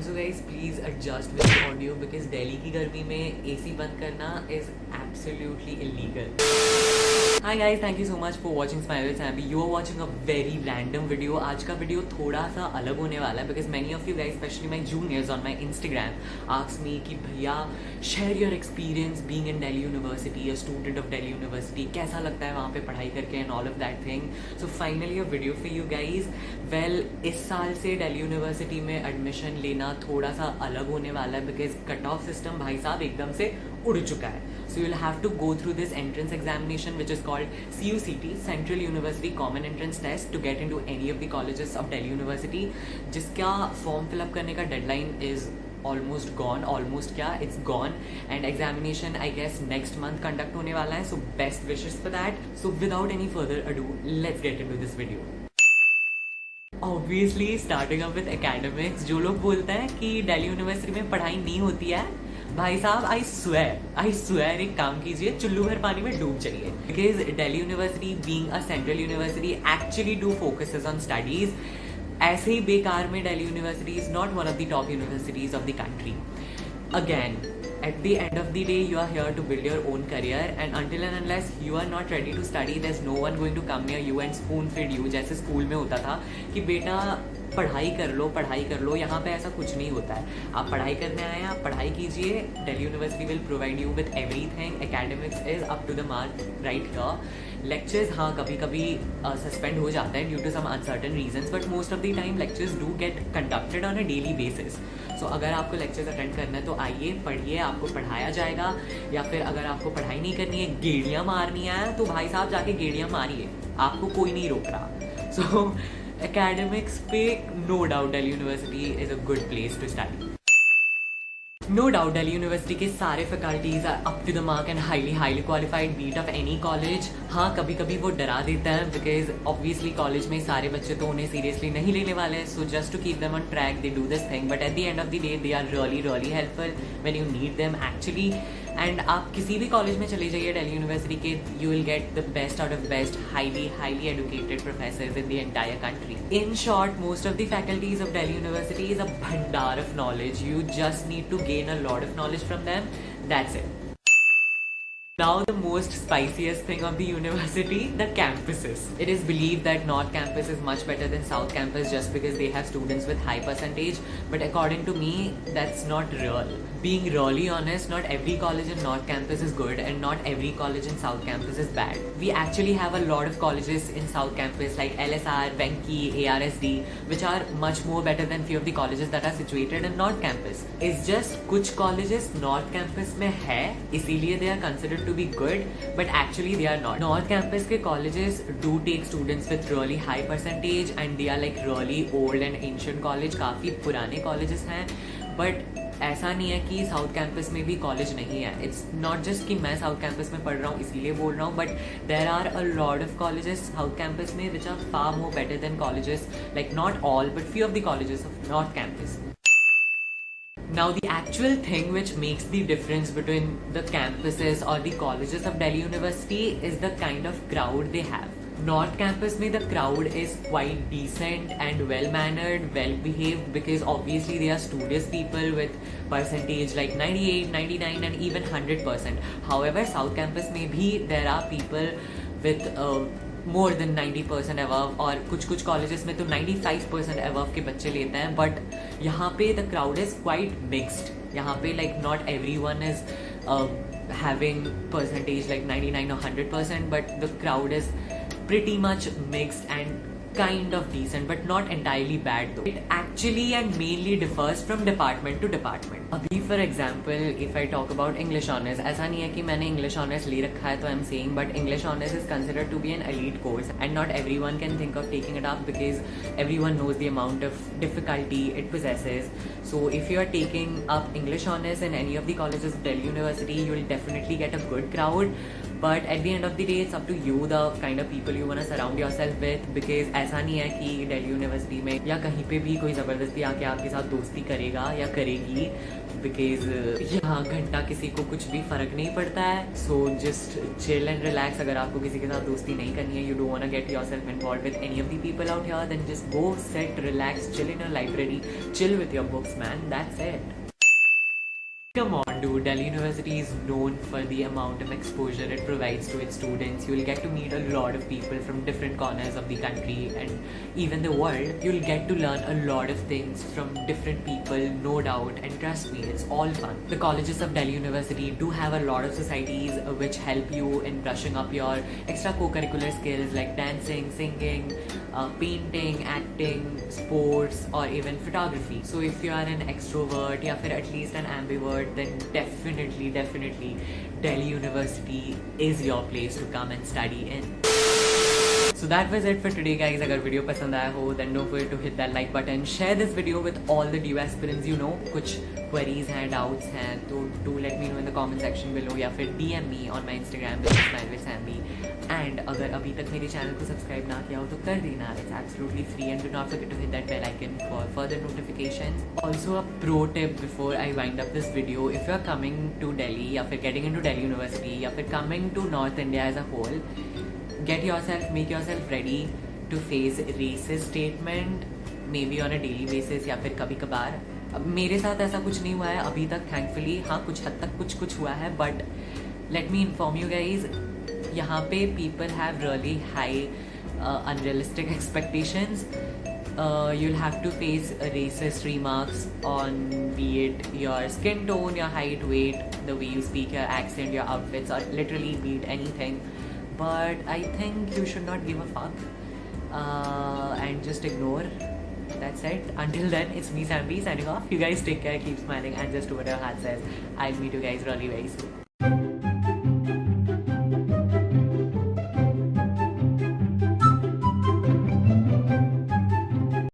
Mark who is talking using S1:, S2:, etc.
S1: Also guys, please adjust with the audio because Delhi की गर्मी में AC बंद करना is absolutely illegal. Hi guys, thank you so much for watching Smile with Sammy. You are watching a very random video. आज का video थोड़ा सा अलग होने वाला है because many of you guys, especially my juniors on my Instagram, asked me कि भैया share your experience being in Delhi University, a student of Delhi University. कैसा लगता है वहाँ पे पढ़ाई करके and all of that thing. So finally a video for you guys. Well, इस साल से Delhi University में admission लेना थोड़ा सा अलग होने वाला है because cut off system भाई साहब एकदम से उड़ चुका है. So you'll have to go through this entrance examination which is called CUCT, Central University Common Entrance Test, to get into any of the colleges of Delhi University. जिसका form fill up करने का deadline is almost gone, almost क्या, it's gone, and examination I guess next month conduct होने वाला है. So best wishes for that. So without any further ado, let's get into this video. Obviously starting up with academics. जो लोग बोलते हैं कि Delhi University में पढ़ाई नहीं होती है, भाई साहब आई स्वेयर एक काम कीजिए, चुल्लू भर पानी में डूब जाइए. Because Delhi university being a central university actually do focuses on studies. ऐसे ही बेकार में Delhi university is not one of the top universities of the country. Again at the end of the day you are here to build your own career, and until and unless you are not ready to study, there's no one going to come near you and spoon feed you. जैसे school में होता था कि बेटा पढ़ाई कर लो. यहाँ पे ऐसा कुछ नहीं होता है. आप पढ़ाई करने आए हैं, आप पढ़ाई कीजिए. Delhi university will provide you with everything. Academics is up to the mark right here. Lectures हाँ कभी कभी सस्पेंड हो जाता है due to some uncertain reasons, but most of the time lectures do get conducted on a daily basis. So अगर आपको lectures attend करना है तो आइए पढ़िए, आपको पढ़ाया जाएगा. या फिर अगर आपको पढ़ाई नहीं करनी है, गेड़ियाँ मारनी है, तो भाई साहब जाके गेड़ियाँ मारिए, आपको कोई नहीं रोक रहा. सो academics पे no doubt Delhi University is a good place to study. No doubt Delhi University के सारे faculties are up to the mark and highly qualified, beat of any college. हाँ कभी कभी वो डरा देता है because obviously college में सारे बच्चे तो उन्हें seriously नहीं लेने वाले हैं. So just to keep them on track they do this thing, but at the end of the day they are really helpful when you need them actually. And आप किसी भी कॉलेज में चले जाइए दिल्ली यूनिवर्सिटी के, you will get the best out of best highly educated professors in the entire country. In short most of the faculties of Delhi university is a भंडार of knowledge. You just need to gain a lot of knowledge from them. That's it. Now the most spiciest thing of the university, the campuses. It is believed that North Campus is much better than South Campus just because they have students with high percentage, but according to me, that's not real. Being really honest, not every college in North Campus is good and not every college in South Campus is bad. We actually have a lot of colleges in South Campus like LSR, Venki, ARSD, which are much more better than few of the colleges that are situated in North Campus. It's just कुछ colleges North Campus में है, इसीलिए they are considered to be good, but actually they are not. North Campus के colleges do take students with really high percentage and they are like really old and ancient college. काफी पुराने colleges हैं, but ऐसा नहीं है कि south campus में भी कॉलेज नहीं है. इट्स नॉट जस्ट कि मैं साउथ कैंपस में पढ़ रहा हूँ इसीलिए बोल रहा हूँ, but there are a lot of colleges south campus में which are far more better than colleges like not all but few of the colleges of north campus. Now the actual thing which makes the difference between the campuses or the colleges of Delhi University is the kind of crowd they have. North Campus में the crowd is quite decent and well mannered, well behaved because obviously they are studious people with percentage like 98, 99 and even 100%. However, South Campus में भी there are people with more than 90% above, और कुछ colleges में तो 95% above के बच्चे लेते हैं. But यहाँ पे the crowd is quite mixed. यहाँ पे like not everyone is having percentage like 99 or 100%, but the crowd is pretty much mixed and kind of decent but not entirely bad though. It actually and mainly differs from department to department. अभी for example if I talk about English honors, ऐसा नहीं है कि मैंने English honors ले रखा है तो I'm saying, but English honors is considered to be an elite course and not everyone can think of taking it up because everyone knows the amount of difficulty it possesses. So if you are taking up English honors in any of the colleges of Delhi University, you will definitely get a good crowd. But at the end of the day it's up to you the kind of people you want surround yourself with, because ऐसा नहीं है कि Delhi university में या कहीं पे भी कोई ज़बरदस्ती आके आपके साथ दोस्ती करेगा या करेगी, बिकॉज यहाँ घंटा किसी को कुछ भी फ़र्क नहीं पड़ता है. So just chill and relax. अगर आपको किसी के साथ दोस्ती नहीं करनी है, you don't want to get yourself involve with any of the people out here, then just go sit, relax, chill in your library, chill with your books, man. That's it. Come on, dude. Delhi University is known for the amount of exposure it provides to its students. You'll get to meet a lot of people from different corners of the country and even the world. You'll get to learn a lot of things from different people, no doubt. And trust me, it's all fun. The colleges of Delhi University do have a lot of societies which help you in brushing up your extra co-curricular skills like dancing, singing, painting, acting, sports, or even photography. So if you are an extrovert or at least an ambivert, then definitely Delhi University is your place to come and study in. So that was it for today, guys. अगर video पसंद आया हो then don't forget to hit that like button, share this video with all the DU aspirants you know. कुछ queries हैं, doubts हैं, तो do let me know in the comment section below या फिर DM me on my Instagram @smilewithsambi. And अगर अभी तक मेरे चैनल को सब्सक्राइब ना किया हो तो कर देना, it's absolutely free, and do not forget to hit that bell icon for further notifications. Also a pro tip before I wind up this video, if you are coming to Delhi या फिर getting into Delhi University या फिर coming to North India as a whole, make yourself ready to face racist statement maybe on a daily basis या फिर कभी कभार. अब मेरे साथ ऐसा कुछ नहीं हुआ है अभी तक, थैंकफुली. हाँ, कुछ हद तक कुछ हुआ है, but let me inform you guys, यहाँ पे people have really high unrealistic expectations. You'll have to face racist remarks on be it your skin tone, your height, weight, the way you speak, your accent, your outfits, or literally be it anything. But I think you should not give a fuck and just ignore. That's it. Until then, it's me, Sambi, signing off. You guys take care, keep smiling, and just do what your heart says. I'll meet you guys really very soon.